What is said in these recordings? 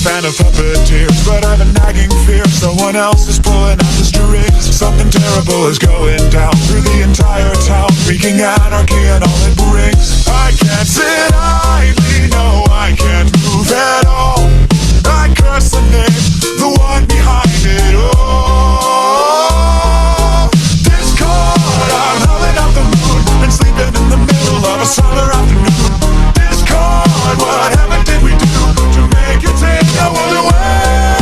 fan of puppeteers, but I have a nagging fear someone else is pulling out the strings. Something terrible is going down through the entire town, wreaking anarchy and all it brings. I can't sit idly, no, I can't move at all. I curse the name, the one behind it all. Discord, I'm howling out the moon and sleeping in the middle of a summer afternoon. Discord, what heaven did we do to make you take the world away?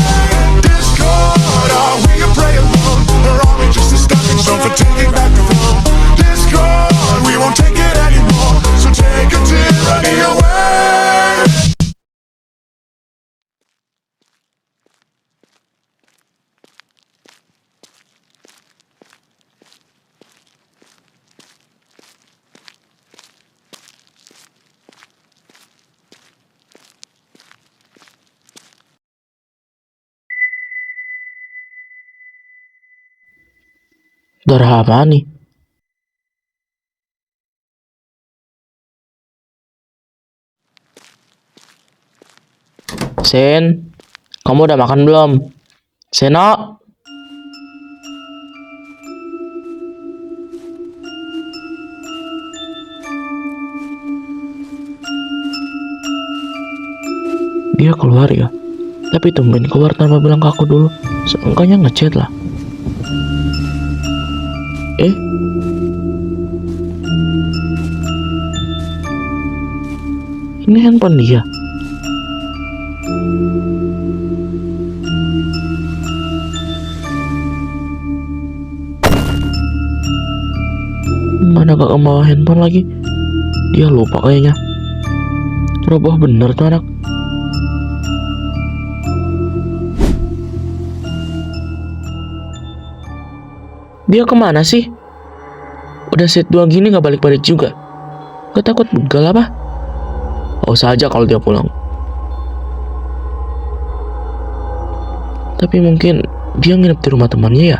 Discord, are we a prey alone, or are we just a stepping stone for taking back the throne? Discord, we won't take it anymore, so take a tyranny away. Darah apa nih? Sen, kamu udah makan belum? Seno? Dia keluar ya? Tapi tumben keluar tanpa bilang ke aku dulu. Seenggaknya ngechat lah. Ini handphone dia. Mana gak membawa handphone lagi? Dia lupa kayaknya. Roboh bener tuh anak. Dia kemana sih? Udah set 2 gini gak balik-balik juga. Gak takut begal apa? Oh saja kalau dia pulang. Tapi mungkin dia nginep di rumah temannya ya.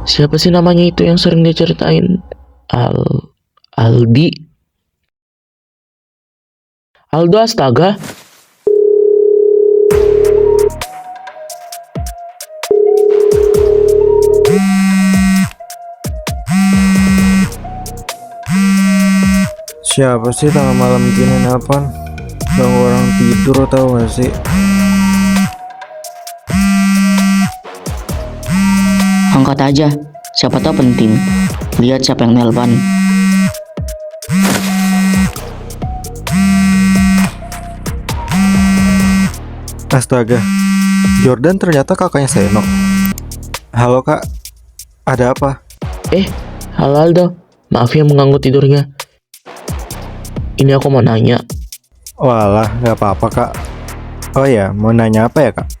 Siapa sih namanya itu yang sering dia ceritain? Aldi. Aldo, astaga. Siapa sih tengah malam gini nelpon? Ganggu orang tidur tau gak sih? Angkat aja, siapa tahu penting. Lihat siapa yang nelpon. Astaga, Jordan ternyata kakaknya Seno. Halo kak, ada apa? Halo Aldo. Maaf ya mengganggu tidurnya. Ini aku mau nanya. Walah, gak apa-apa kak. Oh ya, mau nanya apa ya kak?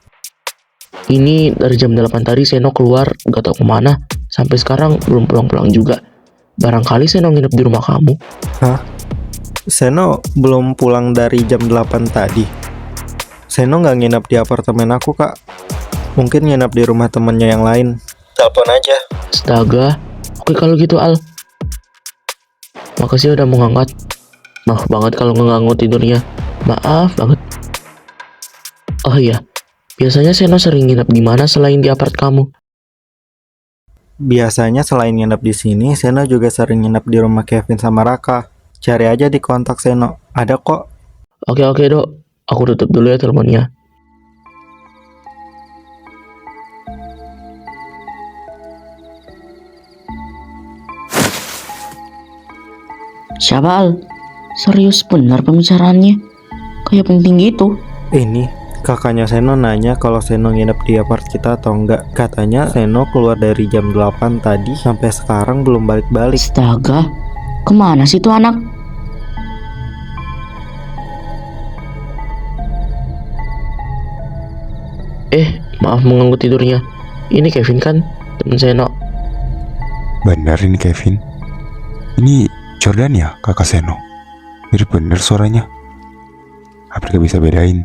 Ini dari jam 8 tadi Seno keluar, gak tahu kemana. Sampai sekarang belum pulang-pulang juga. Barangkali Seno nginep di rumah kamu. Hah? Seno belum pulang dari jam 8 tadi? Seno gak nginep di apartemen aku kak. Mungkin nginep di rumah temennya yang lain. Telepon aja. Astaga. Oke kalau gitu Al. Makasih udah mau ngangkat. Maaf banget kalau ngeganggu tidurnya. Maaf banget. Oh iya, biasanya Seno sering nginep di mana selain di apart kamu? Biasanya selain nginep di sini, Seno juga sering nginep di rumah Kevin sama Raka. Cari aja di kontak Seno, ada kok. Oke Dok, aku tutup dulu ya teleponnya. Siapa Al? Serius benar pembicaraannya. Kayak penting gitu. Ini kakaknya Seno nanya kalau Seno nginep di apart kita atau enggak. Katanya Seno keluar dari jam 8 tadi sampai sekarang belum balik-balik. Astaga, kemana sih tuh anak? Maaf mengganggu tidurnya. Ini Kevin kan, temen Seno. Benar ini Kevin. Ini Jordan ya, kakak Seno. Mirip bener suaranya. Hampir gak bisa bedain.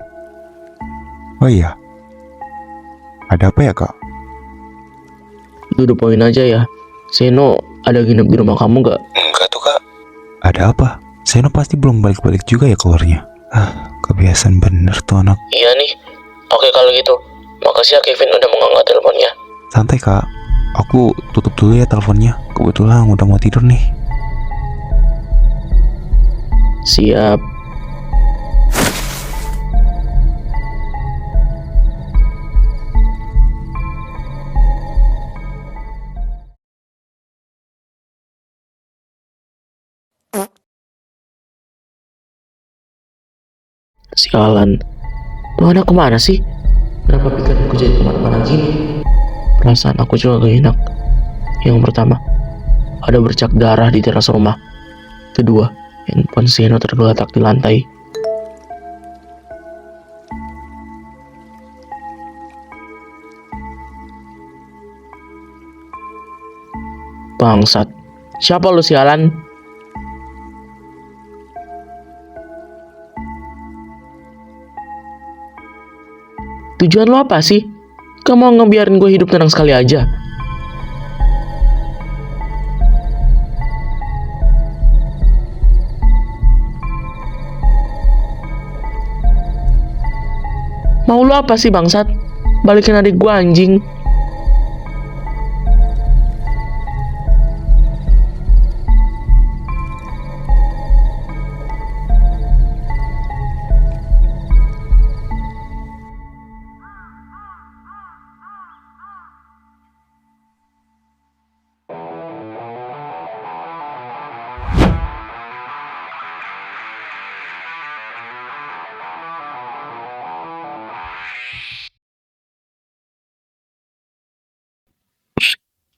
Oh iya, ada apa ya kak? Duduk poin aja ya. Seno ada nginep di rumah kamu gak? Enggak tuh kak. Ada apa? Seno pasti belum balik-balik juga ya keluarnya. Kebiasaan bener tuh anak. Iya nih, Oke kalau gitu, makasih ya Kevin udah mengangkat teleponnya. Santai kak, aku tutup dulu ya teleponnya. Kebetulan udah mau tidur nih. Siap. Sialan, tuh anak kemana sih? Kenapa pikiranku jadi kemana-mana gini? Perasaan aku juga gak enak. Yang pertama, ada bercak darah di teras rumah. Kedua, handphone Seno tergeletak di lantai. Bangsat, siapa lu sialan? Tujuan lo apa sih? Kamu mau ngebiarin gue hidup tenang sekali aja? Mau lo apa sih bangsat? Balikin adik gue anjing.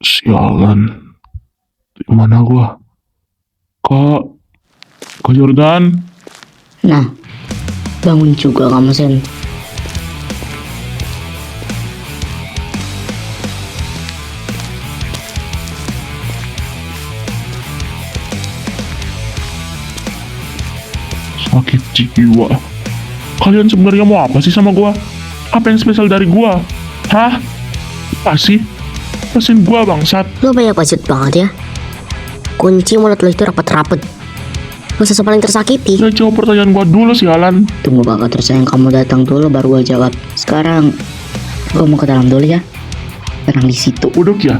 Sialan, di mana gua? Kak Jordan? Nah, bangun juga kamu, Sen. Sakit jiwa. Kalian sebenarnya mau apa sih sama gua? Apa yang spesial dari gua? Hah? Apa sih? Lepasin gua bangsat. Lo banyak bacot banget ya. Kunci mulut lo itu rapat-rapat. Gak usah paling tersakiti. Ya jawab pertanyaan gua dulu sialan. Tunggu kakak tersayang kamu datang dulu baru gua jawab. Sekarang gua mau ke dalam dulu ya. Tenang di situ. Udah ya.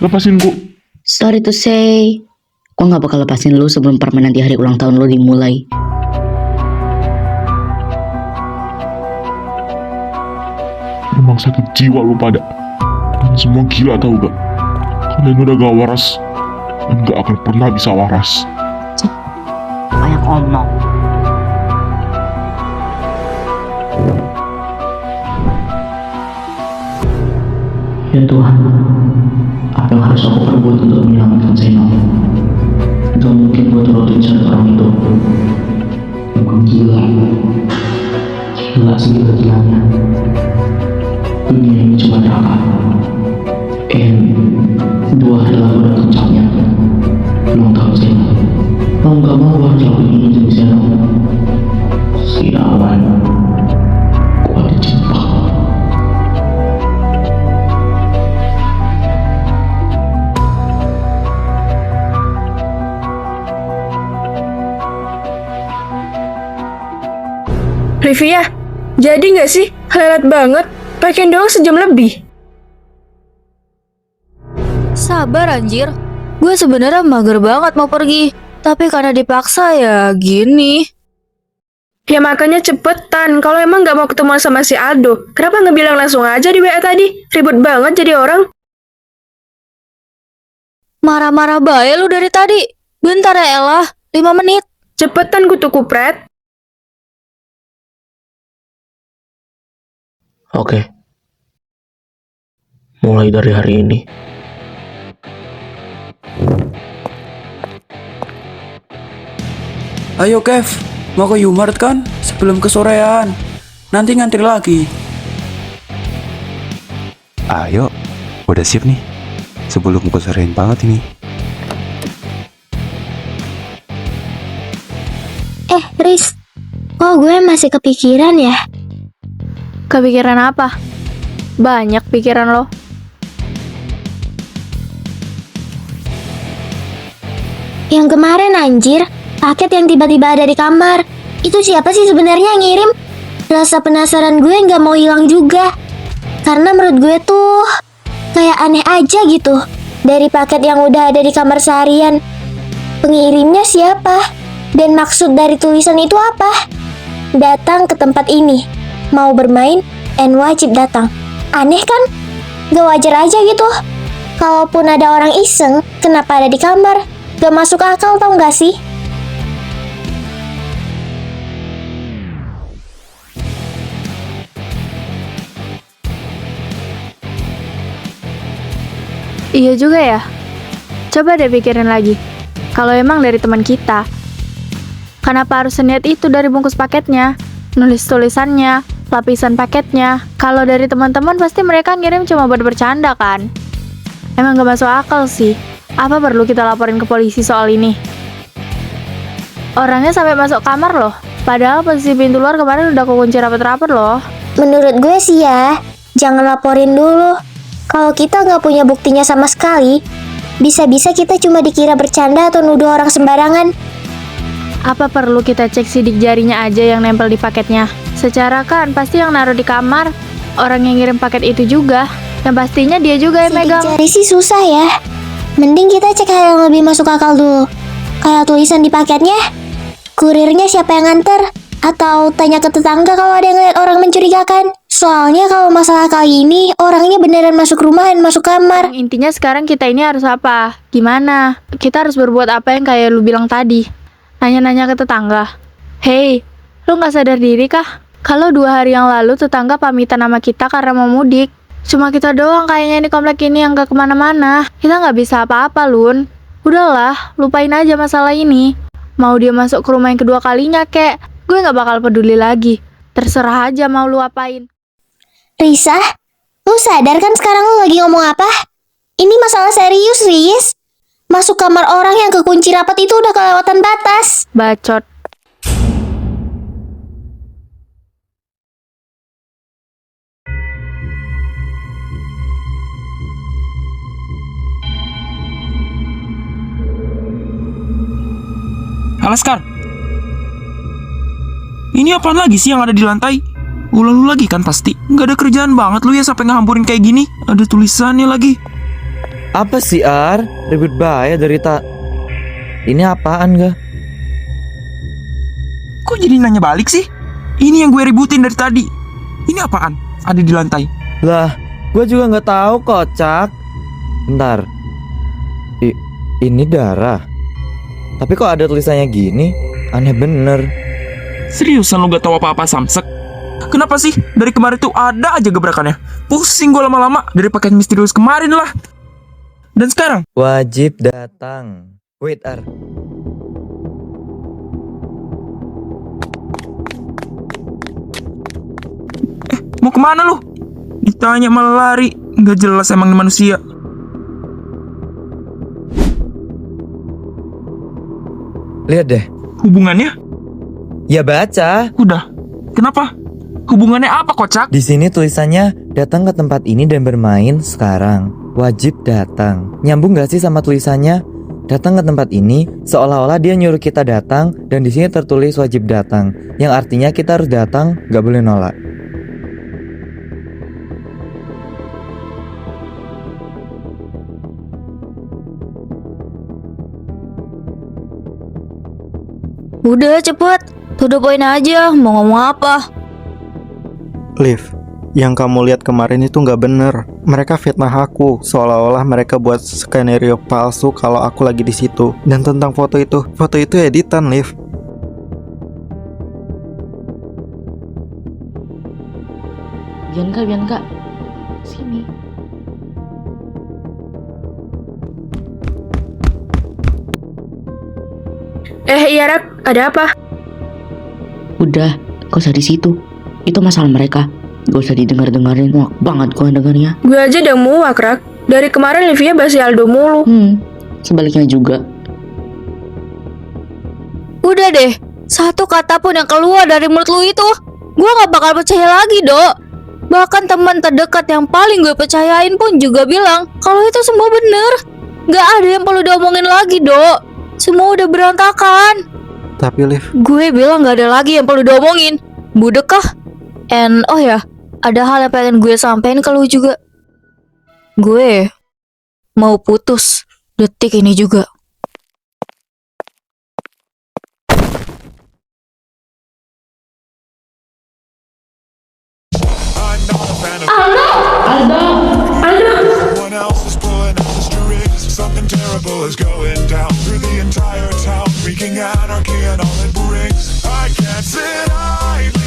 Lepasin gua. Sorry to say, gua nggak bakal lepasin lu sebelum permainan di hari ulang tahun lu dimulai. Emang sakit jiwa lu pada. Kalian semua gila tau gak? Kalian udah gak waras dan gak akan pernah bisa waras. Banyak omong. Ya Tuhan, apa yang harus aku perbuat untuk menyelamatkan Seno? Gak mungkin gue turutin satu orang itu. Emang gila. Gila segila-gilanya. Dunia ini cuma neraka. Dua hari lalu udah kencangnya. Ulang tahun Seno. Mau gak mau gue harus lakuin ini demi Seno. Sialan. Gue dijebak. Rivia, jadi nggak sih? Highlight banget. Pakaian doang sejam lebih. Sabar anjir. Gue sebenarnya mager banget mau pergi. Tapi karena dipaksa ya gini. Ya makanya cepetan. Kalau emang nggak mau ketemu sama si Aldo, kenapa nggak bilang langsung aja di WA tadi? Ribut banget jadi orang. Marah-marah bae lu dari tadi. Bentar ya Ella, 5 menit. Cepetan kutu kupret. Oke. Mulai dari hari ini. Ayo Kev, mau ke Umart kan? Sebelum kesorean. Nanti ngantri lagi. Ayo, udah siap nih. Sebelum kesorean banget ini. Riz, kok gue masih kepikiran ya? Kepikiran apa? Banyak pikiran lo. Yang kemarin anjir, paket yang tiba-tiba ada di kamar. Itu siapa sih sebenarnya yang ngirim? rasa penasaran gue nggak mau hilang juga. Karena menurut gue tuh kayak aneh aja gitu. Dari paket yang udah ada di kamar seharian, pengirimnya siapa? Dan maksud dari tulisan itu apa? Datang ke tempat ini, mau bermain, and wajib datang. Aneh kan? Gak wajar aja gitu. Kalaupun ada orang iseng, kenapa ada di kamar? Gak masuk akal tau gak sih? Iya juga ya. Coba deh pikirin lagi. Kalau emang dari teman kita, kenapa harus seniat itu dari bungkus paketnya, nulis tulisannya, lapisan paketnya? Kalau dari teman-teman pasti mereka ngirim cuma buat bercanda kan? Emang gak masuk akal sih. Apa perlu kita laporin ke polisi soal ini? Orangnya sampai masuk kamar loh. Padahal posisi pintu luar kemarin udah kekunci rapat-rapat loh. Menurut gue sih ya, jangan laporin dulu. Kalau kita nggak punya buktinya sama sekali, bisa-bisa kita cuma dikira bercanda atau nuduh orang sembarangan. Apa perlu kita cek sidik jarinya aja yang nempel di paketnya? Secara kan pasti yang naruh di kamar orang yang ngirim paket itu juga. Yang pastinya dia juga yang megang. Sidik jari sih susah ya. Mending kita cek hal yang lebih masuk akal dulu. Kayak tulisan di paketnya, kurirnya siapa yang nganter, atau tanya ke tetangga kalau ada yang lihat orang mencurigakan. Soalnya kalau masalah kali ini, orangnya beneran masuk rumah dan masuk kamar. Intinya sekarang kita ini harus apa? Gimana? Kita harus berbuat apa yang kayak lu bilang tadi? Nanya-nanya ke tetangga. Hey, lu gak sadar diri kah? Kalau 2 hari yang lalu tetangga pamitan sama kita karena mau mudik. Cuma kita doang kayaknya di komplek ini yang gak kemana-mana. Kita gak bisa apa-apa, Lun. Udahlah, lupain aja masalah ini. Mau dia masuk ke rumah yang kedua kalinya kek, gue gak bakal peduli lagi. Terserah aja mau lu apain. Risa, lu sadar kan sekarang lu lagi ngomong apa? Ini masalah serius, Riz. Masuk kamar orang yang kekunci rapat itu udah kelewatan batas. Bacot. Alaskar, ini apaan lagi sih yang ada di lantai? Ulah lu lagi kan pasti. Nggak ada kerjaan banget lu ya sampai ngehamburin kayak gini. Ada tulisannya lagi. Apa sih Ar? Ribut bahaya dari tak. Ini apaan gak? Kok jadi nanya balik sih? Ini yang gue ributin dari tadi. Ini apaan? Ada di lantai. Lah, gue juga nggak tahu kocak. Bentar. Ini darah. Tapi kok ada tulisannya gini? Aneh bener. Seriusan lu gak tahu apa-apa Samsek? Kenapa sih? Dari kemarin tuh ada aja gebrakannya. Pusing gue lama-lama. Dari paket misterius kemarin lah. Dan sekarang? Wajib datang. Wait, Ar. Mau kemana lu? Ditanya malah lari. Gak jelas emang manusia. Lihat deh. Hubungannya? Ya baca. Udah. Kenapa? Hubungannya apa kocak? Di sini tulisannya datang ke tempat ini dan bermain sekarang. Wajib datang. Nyambung gak sih sama tulisannya? Datang ke tempat ini seolah-olah dia nyuruh kita datang dan di sini tertulis wajib datang. Yang artinya kita harus datang, gak boleh nolak. Udah cepet, to the point aja, mau ngomong apa? Liv, yang kamu lihat kemarin itu nggak bener. Mereka fitnah aku, seolah-olah mereka buat skenario palsu kalau aku lagi di situ. Dan tentang foto itu editan, Liv. Bianca, sini. Iya Rak, ada apa? Udah, gak usah di situ. Itu masalah mereka. Gak usah didengar-dengarin, muak banget gua dengarnya. Gue aja udah muak, Rak. Dari kemarin Livia bahas Aldo mulu. Sebaliknya juga. Udah deh, satu kata pun yang keluar dari mulut lu itu, gue gak bakal percaya lagi, Dok. Bahkan teman terdekat yang paling gue percayain pun juga bilang kalau itu semua bener. Gak ada yang perlu diomongin lagi, Dok. Semua udah berantakan. Tapi Liv, gue bilang gak ada lagi yang perlu diomongin. Budek kah? And oh ya, ada hal yang pengen gue sampein ke lu juga. Gue mau putus detik ini juga. Someone else is pulling out the strings. Something terrible is going down through the entire town, wreaking anarchy and all it brings. I can't sit idly